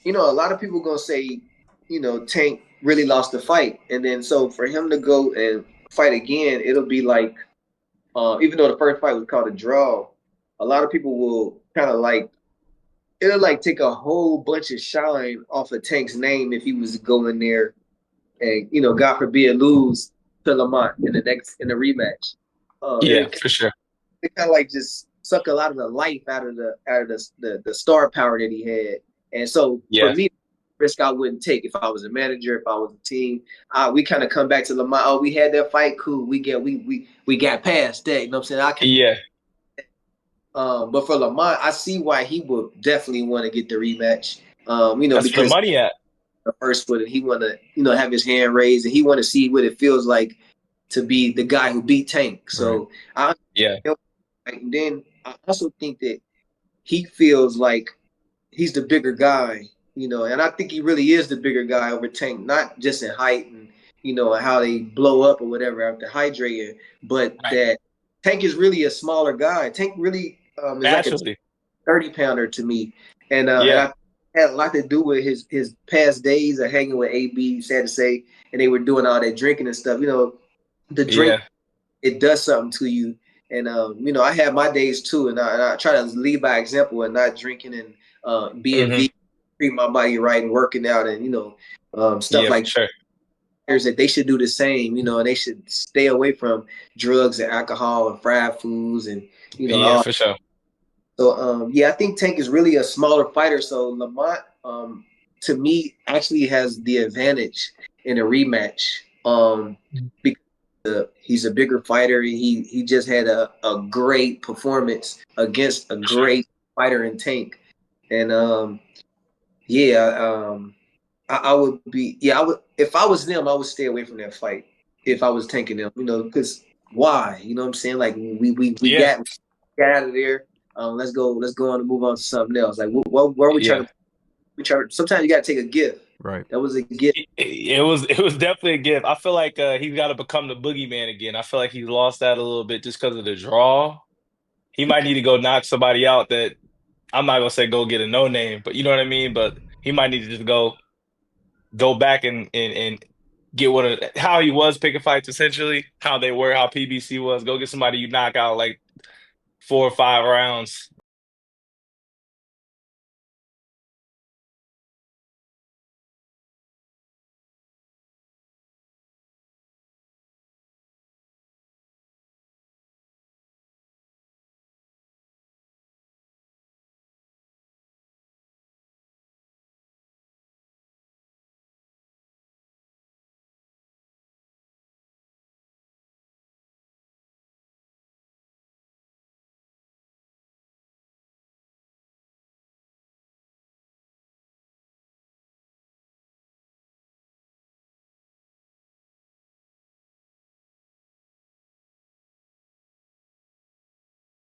a lot of people gonna say, Tank really lost the fight, and then so for him to go and fight again, it'll be like, even though the first fight was called a draw, a lot of people will kind of like it'll like take a whole bunch of shine off of Tank's name if he was to go in there and God forbid lose to Lamont in the rematch. Yeah, It for sure. kind of like just suck a lot of the life out of the star power that he had. And so for Yeah. me, risk I wouldn't take if I was a manager, if I was a team. We kind of come back to Lamont. Oh, we had that fight, cool. We got past that. You know what I'm saying? Yeah. But for Lamont, I see why he would definitely want to get the rematch. That's where the Because money at. the first one, he want to have his hand raised, and he want to see what it feels like to be the guy who beat Tank. Right. So I Yeah. and then I also think that he feels like he's the bigger guy, and I think he really is the bigger guy over Tank, not just in height and how they blow up or whatever after hydrating, but Right. that Tank is really a smaller guy. Tank really is like a Naturally. 30 pounder to me, and Yeah. I had a lot to do with his past days of hanging with AB. Sad to say, and they were doing all that drinking and stuff. The drink, Yeah. it does something to you. And I have my days too, and I try to lead by example and not drinking and being Hmm. vegan, treat my body right, and working out, and stuff Yeah, for like sure. that. They should do the same, and they should stay away from drugs and alcohol and fried foods and Yeah, all. for sure. So yeah, I think Tank is really a smaller fighter. So Lamont, to me, actually has the advantage in a rematch. Because he's a bigger fighter. He just had a great performance against a For sure. great fighter in Tank, and yeah, I would be I would if I was them, I would stay away from that fight if I was tanking them. Because why? You know what I'm saying? Like we Yeah. got out of there. Let's go on and move on to something else. Like where are we trying Yeah. to sometimes you gotta take a gift. Right. That was a gift. It was definitely a gift. I feel like he's got to become the boogeyman again. I feel like he's lost that a little bit just because of the draw. He might need to go knock somebody out that I'm not gonna say go get a no name, but you know what I mean. But he might need to just go back and get how he was picking fights essentially, how they were, how PBC was. Go get somebody you knock out like 4 or 5 rounds